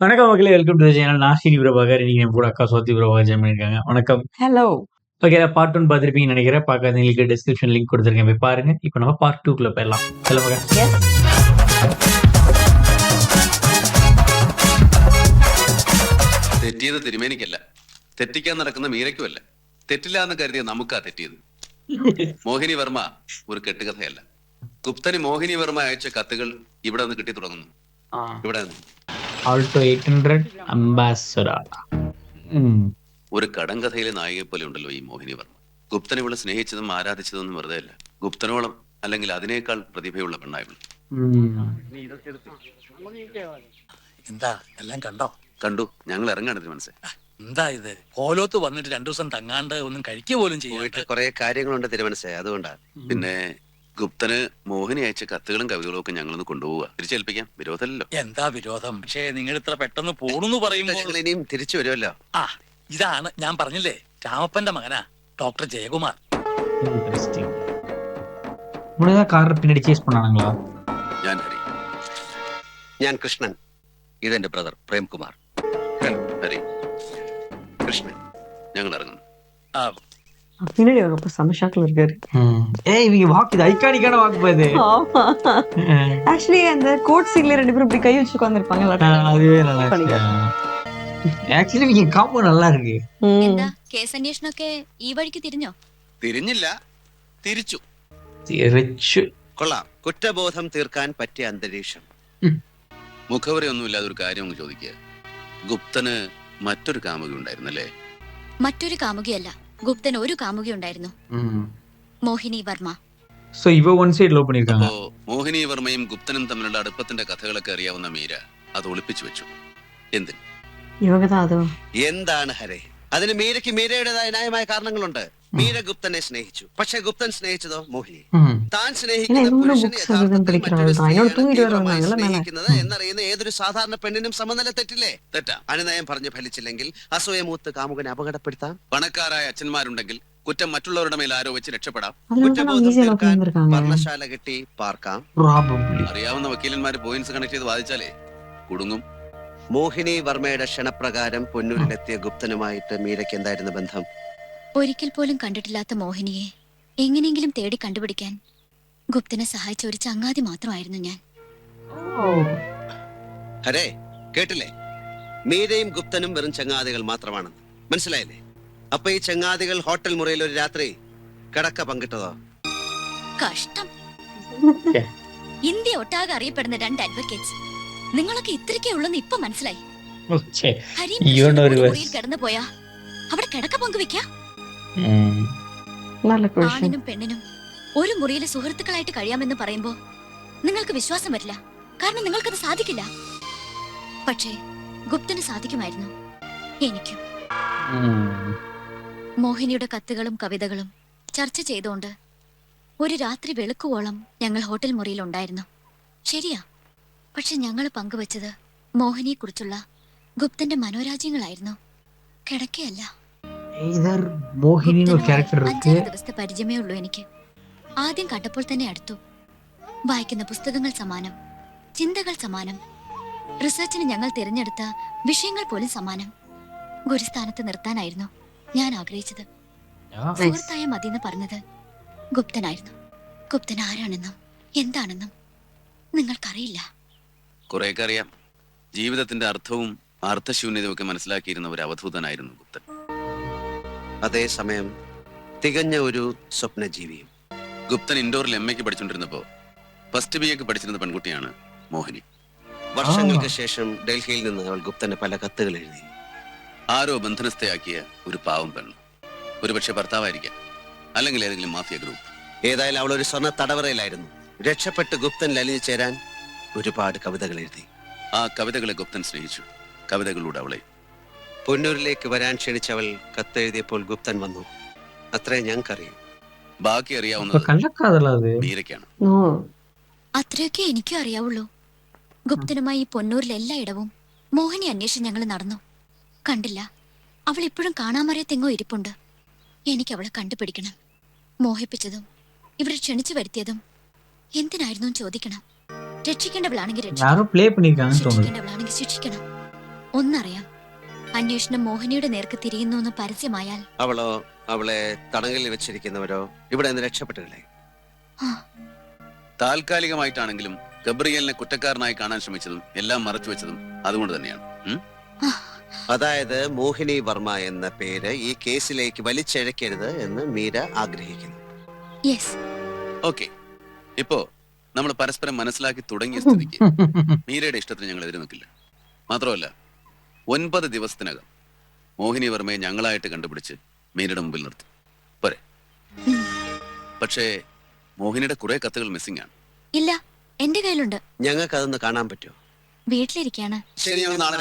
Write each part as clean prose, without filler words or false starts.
வணக்கம் மக்களே, welcome to the channel. நான் ஸ்ரீனி பிரபாகர். இன்னைக்கு என் கூட அக்கா சுவாதி பிரபாகர் ஜாயின் பண்ணியிருக்காங்க. வணக்கம். ஹலோ. ஓகே, பார்ட் 1 பார்த்துருப்பீங்கன்னு நினைக்கிறேன். பார்க்காதவங்களுக்கு டிஸ்கிரிப்ஷன் லிங்க் கொடுத்துருக்கேன், போய் பாருங்க. இப்போ நம்ம பார்ட் 2க்குள்ள போயிடலாம். ஹலோ மகா. எஸ். തെറ്റിയത് തിരുമേനിക്കല്ല, തെറ്റിക്കാൻ നടക്കുന്ന മീരയ്ക്കുമല്ല. തെറ്റില്ല എന്ന് കരുതിയ നമുക്കാ തെറ്റിയത്. മോഹിനി വർമ്മ ഒരു കെട്ടുകഥയല്ല. ഗുപ്തന് മോഹിനി വർമ്മ അയച്ച കത്തുകൾ ഇവിടെ നിന്ന് കിട്ടി തുടങ്ങുന്നു. ഇവിടെ നിന്ന് ആൾട്ടോ 800 അംബാസഡർ. ഒരു കടങ്കഥയിലെ നായികയെ പോലെ ഉണ്ടല്ലോ ഈ മോഹിനി വർമ്മ. ഗുപ്തൻ ഇവളെ സ്നേഹിച്ചതും ആരാധിച്ചതൊന്നും വെറുതെ അല്ല. ഗുപ്തനോളം അല്ലെങ്കിൽ അതിനേക്കാൾ പ്രതിഭയുള്ള പെണ്ണായവൾ. എന്താ എല്ലാം കണ്ടോ? കണ്ടു. ഞങ്ങൾ ഇറങ്ങാണ് മനസ്സേ. എന്താ ഇത് കോലോത്ത് വന്നിട്ട് 2 ദിവസം തങ്ങാണ്ട് ഒന്നും കഴിക്കുക പോലും ചെയ്യാനായിട്ട് കുറെ കാര്യങ്ങളുണ്ട് തിരുമനസ്സേ, അതുകൊണ്ടാ. പിന്നെ ഗുപ്തന് മോഹിനി അയച്ച കത്തുകളും കവിതകളും ഒക്കെ ഞങ്ങളൊന്ന് കൊണ്ടുപോവുക, തിരിച്ചേൽപ്പിക്കാം. വിരോധമല്ലോ. എന്താ വിരോധം? പക്ഷേ നിങ്ങൾ ഇത്ര പെട്ടെന്ന് പോണെന്ന് പറയുമ്പോൾ ഞങ്ങൾ ഇനിയും തിരിച്ചു വരുമല്ലോ. ആ ഇതാണ് ഞാൻ പറഞ്ഞില്ലേ, രാമപ്പന്റെ മകനാ ഡോക്ടർ ജയകുമാർ. இன்ட்ரெஸ்டிங். உனக்கு கார் பின்னாடி சேஸ் பண்ணாங்களா? ഞാൻ ഹരി. ഞാൻ കൃഷ്ണൻ. ഇതെന്റെ ബ്രദർ പ്രേംകുമാർ. ഹരി, കൃഷ്ണൻ. ഞങ്ങൾ ഇറങ്ങുന്നു. ആ, பின்னாடி அவங்க அப்பா செம ஷாக்ல இருக்காரு. ஏய், இவங்க வாக்கு இது ஐகானிக்கான வாக்கு போகுது. ஆமா. ஆக்சுவலி அந்த கோட் சீன்ல 2 பேரும் இப்படி கை வச்சு உட்கார்ந்திருப்பாங்கல. அதுவே நல்லா இருக்கு. ആക്ച്വലി ഈ കാമ്പോ നല്ല ഇருக்கு. എന്താ കേസ് അന്വേഷണമൊക്കെ ഈ വഴിക്ക് തിരിഞ്ഞോ? തിരിഞ്ഞില്ല, തിരിച്ചു. തിരിച്ചു. കൊള്ളാം. കുറ്റബോധം തീർക്കാൻ പറ്റിയ അന്തരീക്ഷം. മുഖവരെയൊന്നുമില്ലാതെ ഒരു കാര്യം ഒന്ന് ചോദിക്കുക. ഗുപ്തന് മറ്റൊരു കാമുകി ഉണ്ടായിരുന്നല്ലേ? മറ്റൊരു കാമുകിയല്ല, ഗുപ്തൻ ഒരു കാമുകി ഉണ്ടായിരുന്നു, മോഹിനി വർമ്മ. സോ ഇവ വൺ സൈഡ് ലോ பண்ணிருக்காங்க. അപ്പോ മോഹിനി വർമ്മയും ഗുപ്തനും തമ്മിലുള്ള അടുപ്പത്തിന്റെ കഥകളൊക്കെ അറിയാവുന്ന മീര അത് ഒളിപ്പിച്ചു വെച്ചു. എന്തിന്? இவங்க தான் அது. എന്താണ് ഹരേ? അതിന് മീരയ്ക്ക് മീരയുടേതായ ന്യായമായ കാരണങ്ങളുണ്ട്. മീര ഗുപ്തനെ സ്നേഹിച്ചു, പക്ഷെ ഗുപ്തൻ സ്നേഹിച്ചതോ മോഹിനി. താൻ സ്നേഹിക്കുന്ന പുരുഷനെ യഥാർത്ഥത്തിൽ മറ്റൊരു സ്ത്രീയാണ് തീവ്രമായി സ്നേഹിക്കുന്നത് എന്നറിയുന്ന ഏതൊരു സാധാരണ പെണ്ണിനും സമനില തെറ്റില്ലേ? തെറ്റാ. അനുനയം പറഞ്ഞ് ഫലിച്ചില്ലെങ്കിൽ അസൂയ മൂത്ത് കാമുകനെ അപകടപ്പെടുത്താം. പണക്കാരായ അച്ഛന്മാരുണ്ടെങ്കിൽ കുറ്റം മറ്റുള്ളവരുടെ മേൽ ആരോപിച്ച് രക്ഷപ്പെടാം. കുറ്റബോധം തീർക്കാൻ വർണ്ണശാല കെട്ടി പാർക്കാം. പ്രോബബ്ലി അറിയാവുന്ന വക്കീലന്മാര് പോയിന്റ്സ് കണക്ട് ചെയ്ത് വാദിച്ചാലേ കുടുങ്ങും. മോഹിനി വർമ്മയുടെ ക്ഷണപ്രകാരം പൊന്നൂരിലെത്തിയ ഗുപ്തനുമായിട്ട് മീരയ്ക്ക് എന്തായിരുന്നു ബന്ധം? ഒരിക്കൽ പോലും കണ്ടിട്ടില്ലാത്ത മോഹിനിയെ എങ്ങനെയെങ്കിലും തേടി കണ്ടുപിടിക്കാൻ ഗുപ്തനെ സഹായിച്ച ഒരു ചങ്ങാതി മാത്രമായിരുന്നു ഞാൻ. ഹരേ, കേട്ടില്ലേ? മീരയും ഗുപ്തനും വെറും ചങ്ങാതികൾ മാത്രമാണെന്ന് മനസ്സിലായില്ലേ? അപ്പൊ ഈ ചങ്ങാതികൾ ഹോട്ടൽ മുറിയിൽ ഒരു രാത്രി കിടക്ക പങ്കിട്ടതോ? കഷ്ടം. ഇന്ത്യ ഒട്ടാകെ അറിയപ്പെടുന്ന 2 അഡ്വക്കേറ്റ്സ്, നിങ്ങളൊക്കെ ഇത്രയ്ക്കേ ഉള്ളെന്ന് ഇപ്പൊ മനസ്സിലായി. ഹരിയും കൃഷ്ണനും ഒരു മുറിയിൽ കിടന്നു പോയാ അവിടെ കിടക്ക പങ്കുവെക്കാ? நல்ல क्वेश्चन. ആണിനും പെണ്ണിനും ഒരു മുറിയിലെ സുഹൃത്തുക്കളായിട്ട് കഴിയാമെന്ന് പറയുമ്പോ നിങ്ങൾക്ക് വിശ്വാസം വരില്ല, കാരണം നിങ്ങൾക്കത് സാധിക്കില്ല. പക്ഷേ ഗുപ്തന് സാധിക്കുമായിരുന്നു, എനിക്കും. മോഹിനിയുടെ കത്തുകളും കവിതകളും ചർച്ച ചെയ്തുകൊണ്ട് ഒരു രാത്രി വെളുക്കുവോളം ഞങ്ങൾ ഹോട്ടൽ മുറിയിൽ ഉണ്ടായിരുന്നു. ശരിയാ, പക്ഷെ ഞങ്ങൾ പങ്കുവച്ചത് മോഹിനിയെ കുറിച്ചുള്ള ഗുപ്തന്റെ മനോരാജ്യങ്ങളായിരുന്നു, കിടക്കയല്ല. മോഹിനി ഒരു ക്യാരക്ടർ ഇருக்கு. 5 ദിവസത്തെ പരിചയമേ ഉള്ളൂ എനിക്ക്. ആദ്യം കണ്ടപ്പോൾ തന്നെ അടുത്തു. വായിക്കുന്ന പുസ്തകങ്ങൾ സമാനം, ചിന്തകൾ സമാനം, റിസർച്ചിന് ഞങ്ങൾ തിരഞ്ഞെടുത്ത വിഷയങ്ങൾ പോലും സമാനം. ഗുരുസ്ഥാനത്ത് നിർത്താനായിരുന്നു ഞാൻ ആഗ്രഹിച്ചത്. സുഹൃത്തായ മതിയെന്ന് പറഞ്ഞത് ഗുപ്തനായിരുന്നു. ഗുപ്തൻ ആരാണെന്നും എന്താണെന്നും നിങ്ങൾക്കറിയില്ല. കുറെയൊക്കെ അറിയാം. ജീവിതത്തിന്റെ അർത്ഥവും അർത്ഥശൂന്യതയും ഒക്കെ മനസ്സിലാക്കിയിരുന്ന ഒരു അവധൂതനായിരുന്നു ഗുപ്തൻ. അതേസമയം തികഞ്ഞ ഒരു സ്വപ്നജീവിയും. ഗുപ്തൻ ഇൻഡോറിൽ MA പഠിച്ചുകൊണ്ടിരുന്നപ്പോ ഫസ്റ്റ് BA പഠിച്ചിരുന്ന പെൺകുട്ടിയാണ് മോഹിനി. വർഷങ്ങൾക്ക് ശേഷം ഡൽഹിയിൽ നിന്ന് അവൾ ഗുപ്തന് പല കത്തുകൾ എഴുതി. ആരോ ബന്ധനസ്ഥയാക്കിയ ഒരു പാവം പെണ്ണ്, ഒരുപക്ഷെ ഭർത്താവായിരിക്കാം, അല്ലെങ്കിൽ ഏതെങ്കിലും മാഫിയ ഗ്രൂപ്പ്. ഏതായാലും അവൾ ഒരു സ്വർണ്ണ തടവറയിലായിരുന്നു. രക്ഷപ്പെട്ട് ഗുപ്തൻ അലിഞ്ഞു ചേരാൻ ഒരുപാട് കവിതകൾ എഴുതി. ആ കവിതകളെ ഗുപ്തൻ സ്നേഹിച്ചു, കവിതകളിലൂടെ അവളെ. പൊന്നൂരിലേക്ക് വരാൻ ക്ഷണിച്ചവൾ കത്തെഴുതിയപ്പോൾ ഗുപ്തൻ വന്നു. അത്രേ ഞങ്ങൾക്കറിയാം. ബാക്കി അറിയാവുന്നത് മീരയ്ക്കാണ്. അത്രയൊക്കെ എനിക്കും അറിയാവുള്ളൂ. ഗുപ്തനുമായി പൊന്നൂരിൽ എല്ലായിടവും മോഹിനി അന്വേഷിച്ച് ഞങ്ങൾ നടന്നു. കണ്ടില്ല. അവൾ ഇപ്പോഴും കാണാമറിയത്തെങ്ങോ ഇരിപ്പുണ്ട്. എനിക്ക് അവളെ കണ്ടുപിടിക്കണം. മോഹിപ്പിച്ചതും ഇവിടെ ക്ഷണിച്ചു വരുത്തിയതും എന്തിനായിരുന്നു ചോദിക്കണം. രക്ഷിക്കേണ്ടവളാണെങ്കിൽ രക്ഷിക്കണം, ശിക്ഷിക്കേണ്ടവളാണെങ്കിൽ ശിക്ഷിക്കണം. ഒന്നറിയാം, അന്വേഷണം മോഹിനിയുടെ നേർക്ക് തിരിയുന്നു എന്ന് പരസ്യമായാൽ അവളെ തടങ്കലിൽ വെച്ചിരിക്കുന്നവരോ ഇവിടെ നിന്ന് രക്ഷപ്പെട്ടില്ലേ? താൽക്കാലികമായിട്ടാണെങ്കിലും ഗബ്രിയലിനെ കുറ്റക്കാരനായി കാണാൻ ശ്രമിച്ചതും എല്ലാം മറച്ചു വെച്ചതും അതുകൊണ്ട് തന്നെയാണ്. അതായത് മോഹിനി വർമ്മ എന്ന പേര് ഈ കേസിലേക്ക് വലിച്ചഴക്കരുത് എന്ന് മീര ആഗ്രഹിക്കുന്നു. യെസ്. ഓക്കെ, ഇപ്പോ നമ്മൾ പരസ്പരം മനസ്സിലാക്കി തുടങ്ങിയ സ്ഥിതിക്ക് മീരയുടെ ഇഷ്ടത്തിന് ഞങ്ങൾ എതിര് നിൽക്കില്ല. മാത്രമല്ല, 9 ദിവസത്തിനകം മോഹിനി വർമ്മയെ ഞങ്ങളായിട്ട് കണ്ടുപിടിച്ച് മീരയുടെ മുമ്പിൽ നിർത്തും. പോരെ? പക്ഷേ മോഹിനിയുടെ കുറെ കത്തുകൾ മിസ്സിംഗ് ആണ്. ഇല്ല, എന്റെ കയ്യിലുണ്ട്. ഞങ്ങൾക്ക് അതൊന്ന് കാണാൻ പറ്റുമോ? വീട്ടിലിരിക്കാണ്. ശരി, ഞങ്ങൾ നാളെ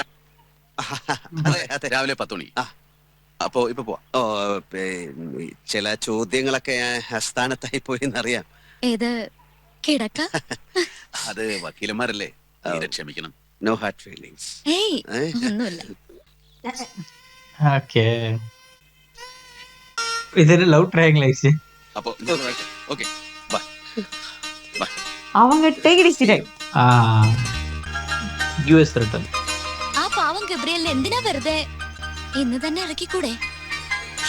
അതെ രാവിലെ 10 മണി. അപ്പോ ഇപ്പൊ പോവാം. ചില ചോദ്യങ്ങളൊക്കെ അസ്ഥാനത്തായി പോയി എന്നറിയാം. ഏത് കിടക്ക? അത് വക്കീലന്മാരല്ലേ, മീര ക്ഷമിക്കണം. No heart feelings. ഏയ്, ഒന്നുമില്ല. ഓക്കെ, ഇതൊരു ലവ് ട്രയാങ്കിൾ ആയിച്ച്. അപ്പോ ഓക്കെ, ബൈ ബൈ. அவங்க take it easy. US return. ആ പാവം ഗബ്രിയലിനെ എന്തിനാ വെറുതെ ഇന്ന് തന്നെ ഇറക്കിക്കൂടെ?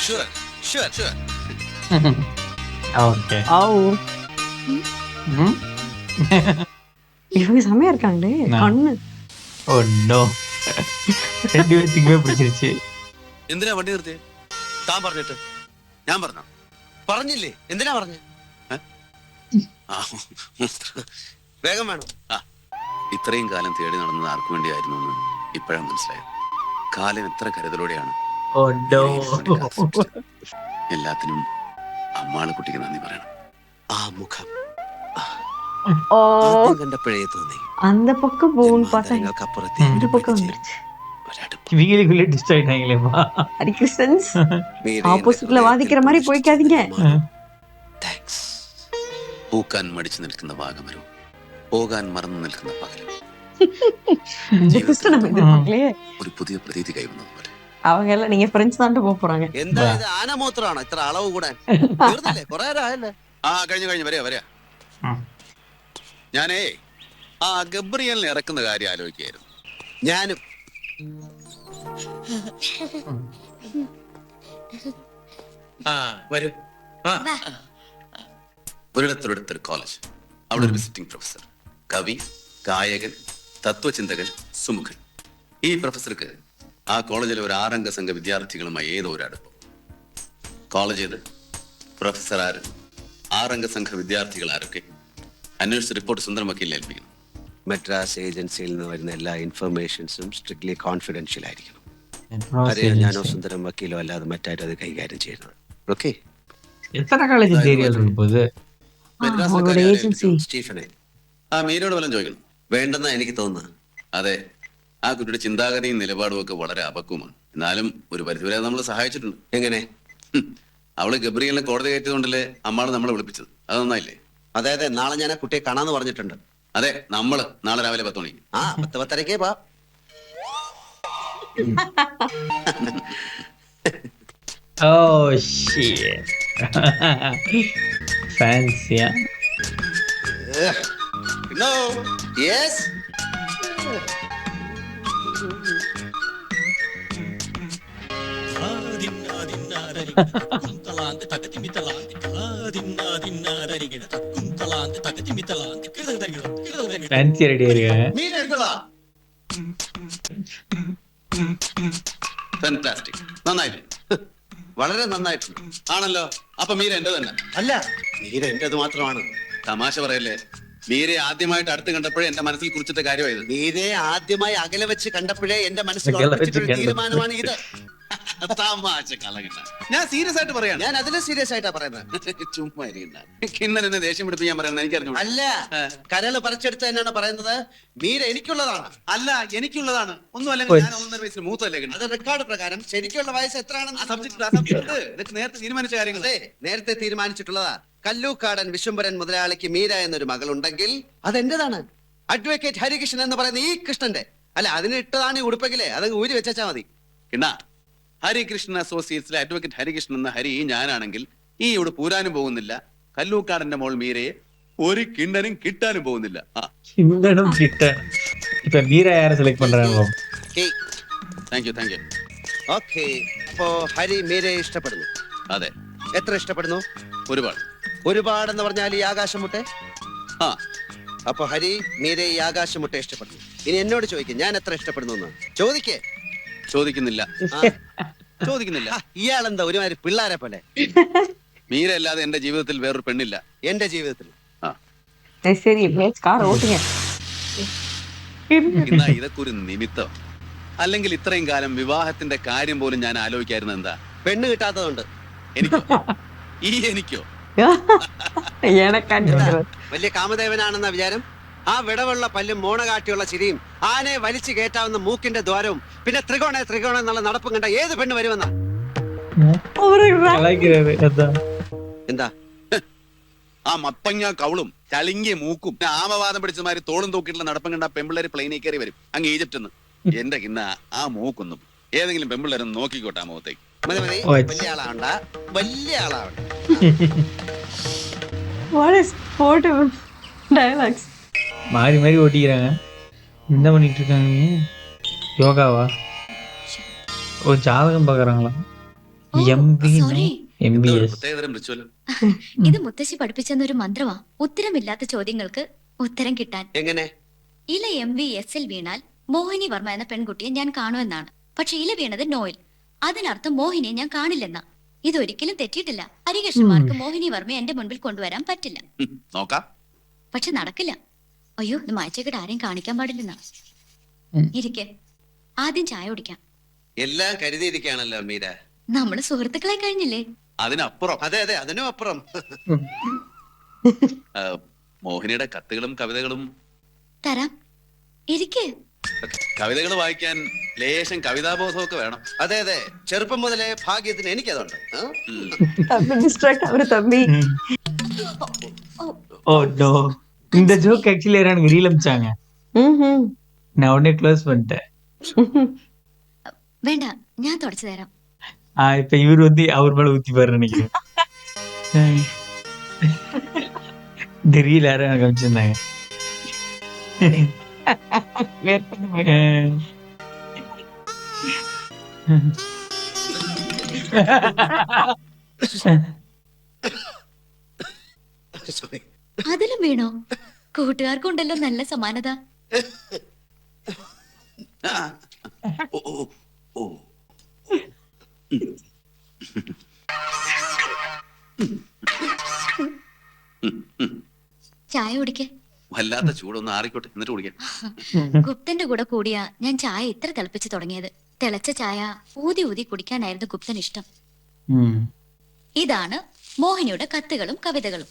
Sure sure sure. ഓക്കെ. இவங்க செமையா இருக்காங்களே கண்ணு. ഓ നോ, രണ്ടുപേർത്തിക്കുമേ പിടിച്ചിരിച്ച്. എന്തിനാ വണ്ടി നിർത്തിയേ? താൻ പറഞ്ഞിട്ട് ഞാൻ പറഞ്ഞോ? പറഞ്ഞില്ലേ? എന്തിനാ പറഞ്ഞ? വേഗം വേണം. ഇത്രയും കാലം തേടി നടന്നത് ആർക്കു വേണ്ടിയായിരുന്നു എന്ന് ഇപ്പോഴാണ് മനസ്സിലായത്. കാലം എത്ര കരുതലോടെയാണ് ഓ നോ. എല്ലാത്തിനും അമ്മാളെ കുട്ടിക്ക് നന്ദി പറയണം. ആ മുഖം ஓ, ആദ്യം കണ്ടപ്പോഴേ തോന്നി. அந்த பக்கம் போகும்னு பார்த்தா ജന്മാന്തരങ്ങൾക്കപ്പുറത്തെ இந்த பக்கம் வந்துருச்சு. ഒരടുപ്പം. இவங்களுக்குள்ளே டிஸ்ட் ஆயிட்டாங்களேம்மா. ஹரி கிறிஸ்டன்ஸ் മീരയെ ஆப்போசிட்ல வாதிக்கிற மாதிரி போய்க்காதீங்க. താങ്ക്സ്. പൂക്കാൻ മടിച്ചു നിൽക്കുന്ന വാഗമരവും പോകാൻ മറന്നു നിൽക്കുന്ന പകലും கிறிஸ்டன் நம்ம எதிர்பார்க்கலையே. ഒരു പുതിയ പ്രതീതി കൈവന്നത് പോലെ. அவங்க எல்லாம் நீங்க பிரெஞ்சு தான்ட்டு போக போறாங்க. എന്താ ഇത് ആനമൂത്രമാണോ ഇത്ര അളവ് കൂടാൻ? തീർന്നില്ലേ? കുറെ ആയല്ലേ? കഴിഞ്ഞു വരാ. ഞാനേ ആ ഗബ്രിയലിനെ ഇറക്കുന്ന കാര്യം ആലോചിക്കുകയായിരുന്നു. ഞാനും വരൂ. ഒരിടത്തൊരിടത്തൊരു കോളേജ്, അവിടെ ഒരു വിസിറ്റിംഗ് പ്രൊഫസർ, കവി, ഗായകൻ, തത്വചിന്തകൻ, സുമുഖൻ. ഈ പ്രൊഫസർക്ക് ആ കോളേജിലെ ഒരു 6 അംഗ സംഘ വിദ്യാർത്ഥികളുമായി ഏതോ ഒരു അടുപ്പം. കോളേജ് ഏത്, പ്രൊഫസർ ആര്, 6 അംഗ സംഘ വിദ്യാർത്ഥികൾ ആരൊക്കെ, അന്വേഷിച്ച റിപ്പോർട്ട് സുന്ദരം വക്കീലിനെ ഏൽപ്പിക്കണം. മദ്രാസ് ഏജൻസിയിൽ നിന്ന് വരുന്ന എല്ലാ ഇൻഫർമേഷൻസും സ്ട്രിക്ട്ലി കോൺഫിഡൻഷ്യൽ ആയിരിക്കണം. ഞാനോ സുന്ദരം വക്കീലോ അല്ലാതെ മറ്റാരും അത് കൈകാര്യം ചെയ്യുന്നത്. ഓക്കെ? எத்தனை காலேஜ் ஏரியால இருக்கு போகுது? அவங்களோட ஏஜென்சி. സ്റ്റീഫനെ മീരയോട് വല്ലതും ചോദിക്കണം. വേണ്ടെന്നാ എനിക്ക് തോന്നുന്നത്. അതെ, ആ കുട്ടിയുടെ ചിന്താഗതിയും നിലപാടും ഒക്കെ വളരെ അപക്വമാണ്. എന്നാലും ഒരു പരിധിവരെ നമ്മൾ സഹായിച്ചിട്ടുണ്ട്. എങ്ങനെ? അവള് ഗബ്രിയലിനെ കോടതി കയറ്റിയതുകൊണ്ടല്ലേ അമ്മാണ് നമ്മളെ വിളിപ്പിച്ചത്. അത് നന്നായില്ലേ? അതായത് നാളെ ഞാൻ ആ കുട്ടിയെ കാണാന്ന് പറഞ്ഞിട്ടുണ്ട്. അതെ, നമ്മള് നാളെ രാവിലെ 10 മണിക്ക്. 10:10 പാ. Oh shit. Fancy. No. Yes. Fancy ready area. Meera എടുത്തതാ. ഫാന്റാസ്റ്റിക്. നന്നായില്ലേ? വളരെ നന്നായിട്ടുണ്ട്. ആണല്ലോ. അപ്പൊ മീര എന്റെ തന്നെ അല്ല, മീര എന്റേത് മാത്രമാണ്. തമാശ പറയല്ലേ. മീരയെ ആദ്യമായിട്ട് അടുത്ത് കണ്ടപ്പോഴേ എന്റെ മനസ്സിൽ കുറിച്ചിട്ട കാര്യമായത്. മീരയെ ആദ്യമായി അകലെ വെച്ച് കണ്ടപ്പോഴേ എന്റെ മനസ്സിൽ അകലെ ഉറപ്പിച്ചിട്ടൊരു വെച്ച് തീരുമാനമാണ് ഇത്. തമാശ കളകിട്ട. ഞാൻ സീരിയസ് ആയിട്ട് പറയാണ്. ഞാൻ അതിലും സീരിയസ് ആയിട്ടാ പറയുന്നത്. ചുമ്മാ കിണ്ണൻ എന്നെ ദേഷ്യം പിടിപ്പിക്കാൻ പറയുന്നത് എനിക്കറിഞ്ഞു. അല്ല, കരള് പറിച്ചെടുത്ത് തന്നെയാണ് പറയുന്നത്. മീര എനിക്കുള്ളതാണ്. അല്ല, എനിക്കുള്ളതാണ്. ഒന്നും അല്ലെങ്കിൽ ഞാൻ 1.5 വയസ്സിന് മൂത്തല്ലേ. അത് റെക്കോർഡ് പ്രകാരം ശരിക്കുള്ള വയസ്സ് എത്രയാണെന്ന് നേരത്തെ തീരുമാനിച്ച കാര്യങ്ങൾ. നേരത്തെ തീരുമാനിച്ചിട്ടുള്ളതാ. കല്ലൂക്കാടൻ വിശ്വംഭരൻ മുതലാളിക്ക് മീര എന്നൊരു മകളുണ്ടെങ്കിൽ അതെന്റേതാണ്. അഡ്വക്കേറ്റ് ഹരികൃഷ്ണൻ എന്ന് പറയുന്ന ഈ കൃഷ്ണന്റെ. അല്ല, അതിന് ഇട്ടതാണ് ഈ ഉടുപ്പെങ്കിലേ അതങ്ങ് ഊരി വെച്ചാ മതി. കിണ്ണ, ഹരികൃഷ്ണൻ അസോസിയേറ്റ്സിലെ അഡ്വക്കേറ്റ് ഹരികൃഷ്ണൻ എന്ന ഹരി ഞാനാണെങ്കിൽ ഈ ഇവിടെ പൂരാനും പോകുന്നില്ല. കല്ലൂക്കാടന്റെ മോൾ മീരയെ ഒരു കിണ്ണനും കിട്ടാനും പോകുന്നില്ല. கிண்டனும் கிட்ட. இப்ப மீரா யாரை செலக்ட் பண்றாங்க? Thank you. ഓക്കെ, അപ്പോ ഹരി മീരയെ ഇഷ്ടപ്പെടുന്നു. അതെ, എത്ര ഇഷ്ടപ്പെടുന്നു? ഒരുപാട്. ഒരുപാടെന്ന് പറഞ്ഞാൽ ഈ ആകാശമുട്ടെ. ആ, അപ്പൊ ഹരി മീരയെ ഈ ആകാശമുട്ടെ ഇഷ്ടപ്പെടുന്നു. ഇനി എന്നോട് ചോദിക്കും ഞാൻ എത്ര ഇഷ്ടപ്പെടുന്നു എന്ന്. ചോദിക്കേ. ചോദിക്കുന്നില്ല. ചോദിക്കുന്നില്ല. ഇയാളെന്താ ഒരുമാതിരി പിള്ളാരെ പോലെ? മീര അല്ലാതെ എന്റെ ജീവിതത്തിൽ വേറൊരു പെണ്ണില്ല. എന്റെ ജീവിതത്തിൽ. ആ, ശരി കാർ ഓട്ടിങ്ങ. എന്നാ ഇതൊക്കെ ഒരു നിമിത്തം. അല്ലെങ്കിൽ ഇത്രയും കാലം വിവാഹത്തിന്റെ കാര്യം പോലും ഞാൻ ആലോചിക്കായിരുന്നത് എന്താ? പെണ്ണ് കിട്ടാത്തതുണ്ട്. എനിക്കോ? എനിക്കോ? വലിയ കാമദേവനാണെന്ന വിചാരം. ആ വിടവുള്ള പല്ലും മോണകാട്ടിയുള്ള ചിരിയും ആനയെ വലിച്ചു കയറ്റാവുന്ന മൂക്കിന്റെ ദ്വാരവും പിന്നെ ത്രികോണം എന്നുള്ള നടപ്പും കണ്ട ഏത് പെണ്ണ് വരുമെന്ന? എന്താ ആ മത്തങ്ങ കവളും ചളിങ്ങിയ മൂക്കും ആമവാദം പിടിച്ചമാര് തോളും തൂക്കിയിട്ടുള്ള നടപ്പം കണ്ട പെമ്പിള്ളേര് പ്ലെയിനിൽ കയറി വരും അങ്ങ് ഈജിപ്റ്റ് നിന്ന്. എന്റെ കിന്ന ആ മൂക്കൊന്നും ഏതെങ്കിലും പെമ്പിള്ളേരൊന്നും നോക്കിക്കോട്ടെ ആ മുഖത്തേക്ക്. മതി മതി, വലിയ ആളാവണ്ട, വലിയ ആളാവണ്ട. மாறி மாறி ஓட்டிக்கிறாங்க. என்ன பண்ணிட்டு இருக்காங்க? யோகாவா? ஓ, ஜாதகம் பாக்குறாங்களா? Sorry, MBS. പ്രത്യേകതരം റിച്വൽ. ഇത് മുത്തശ്ശി പഠിപ്പിച്ചെന്ന ഒരു മന്ത്രമാ. ഉത്തരമില്ലാത്ത ചോദ്യങ്ങൾക്ക് ഉത്തരം കിട്ടാൻ. എങ്ങനെ? ഇല MVSൽ വീണാൽ മോഹിനി വർമ്മ എന്ന പെൺകുട്ടിയെ ഞാൻ കാണുമെന്നാണ്. പക്ഷെ ഇല വീണത് നോയിൽ. അതിനർത്ഥം മോഹിനിയെ ഞാൻ കാണില്ലെന്നാ. ഇതൊരിക്കലും തെറ്റിയിട്ടില്ല. ഹരികൃഷ്ണന്മാർക്ക് മോഹിനി വർമ്മ എന്റെ മുൻപിൽ കൊണ്ടുവരാൻ പറ്റില്ല. നോക്കാം. പക്ഷെ നടക്കില്ല. അയ്യോ, ഇത് മായച്ചേക്കിട്ട് ആരെയും കാണിക്കാൻ പാടില്ലെന്നാ. ഇരിക്കെ, ആദ്യം ചായ കുടിക്കാം. എല്ലാം കരുതിയിരിക്കുകയാണല്ലോ മീര. നമ്മള് സുഹൃത്തുക്കളെ കഴിഞ്ഞില്ലേ? അതിനപ്പുറം അതെ അതെ, അതിനും അപ്പുറം. മോഹിനിയുടെ കത്തുകളും കവിതകളും. തരാം, ഇരിക്കെ. കവിതകൾ വായിക്കാൻ ലേശം കവിതാബോധമൊക്കെ വേണം. അതെ അതെ, ചെറുപ്പം മുതലേ ഭാഗ്യത്തിന് എനിക്കതുണ്ട്. ஓ நோ, இந்த ஜோக் ஆக்சுவலி எனக்கு ரீல் அமிச்சாங்க. நான் உடனே க்ளோஸ் பண்ணிட்டேன். വേണ്ട, ഞാൻ തുടച്ചു തരാം. இப்ப இவர் வந்து அவர் மேல ஊத்தி பாரு நினைக்கிறேன். இந்த ரீல் யாரும் எனக்கு அமிச்சிருந்தாங்க. Sorry. അതിലും വീണോ? കൂട്ടുകാർക്കുണ്ടല്ലോ നല്ല സമാനത. ഓ, ഓ, ഓ. ചായ കുടിക്കേ. വല്ലാത്ത ചൂടൊന്ന് ആറിക്കോട്ടെ, എന്നിട്ട് കുടിക്കാം. ഗുപ്തന്റെ കൂടെ കൂടിയാ ഞാൻ ചായ ഇത്ര തിളപ്പിച്ച് തുടങ്ങിയത്. തിളച്ച ചായ ഊതി ഊതി കുടിക്കാനായിരുന്നു ഗുപ്തൻ ഇഷ്ടം. ഇതാണ് മോഹിനിയുടെ കത്തുകളും കവിതകളും.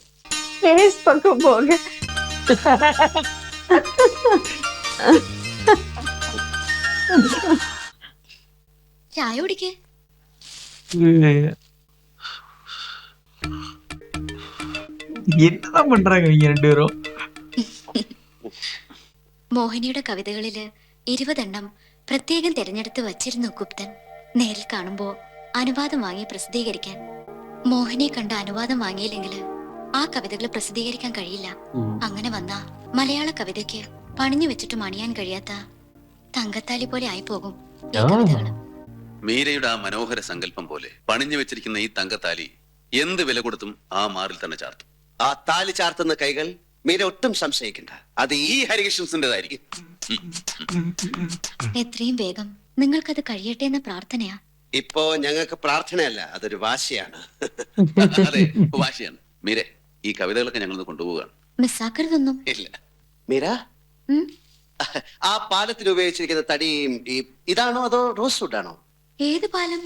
ചായ കുടിക്കേ. என்னதான் பண்றாங்க இவங்க ரெண்டு பேரும்? മോഹിനിയുടെ കവിതകളില് 20 എണ്ണം പ്രത്യേകം തിരഞ്ഞെടുത്ത് വച്ചിരുന്നു ഗുപ്തൻ. നേരിൽ കാണുമ്പോ അനുവാദം വാങ്ങി പ്രസിദ്ധീകരിക്കാൻ. മോഹിനിയെ കണ്ട അനുവാദം വാങ്ങിയില്ലെങ്കില് ആ കവിതകൾ പ്രസിദ്ധീകരിക്കാൻ കഴിയില്ല. അങ്ങനെ വന്നാ മലയാള കവിതയ്ക്ക് പണിഞ്ഞു വെച്ചിട്ടും അണിയാൻ കഴിയാത്ത തങ്കത്താലി പോലെ ആയി പോകും ഈ കവിതകള്. മീരയുടെ ആ മനോഹര സങ്കല്പം പോലെ പണിഞ്ഞു വെച്ചിരിക്കുന്ന ഈ തങ്കത്താലി എന്ത് വില കൊടുത്തും ആ മാറിൽ തന്നെ ചാർത്തും. ആ താലി ചാർത്തുന്ന കൈകൾ മീര ഒട്ടും സംശയിക്കണ്ട, അത് ഈ ഹരികൃഷ്ണൻസിന്റേതായിരിക്കും. എത്രയും വേഗം നിങ്ങൾക്കത് കഴിയട്ടെ എന്ന പ്രാർത്ഥനയാ. ഇപ്പോ ഞങ്ങൾക്ക് പ്രാർത്ഥനയല്ല, അതൊരു വാശിയാണ്. അതെ, വാശിയാണ്. മീരെ, ഈ കവിതകളൊക്കെ ഞങ്ങൾ കൊണ്ടുപോവുകയാണ്. മിസ്സാക്കരുതൊന്നും. ഇല്ല മീര, ഉം? ആ പാലത്തിന് ഉപയോഗിച്ചിരിക്കുന്ന തടിയും ഇതാണോ അതോ റോസ് വുഡ് ആണോ? ഏത് പാലം?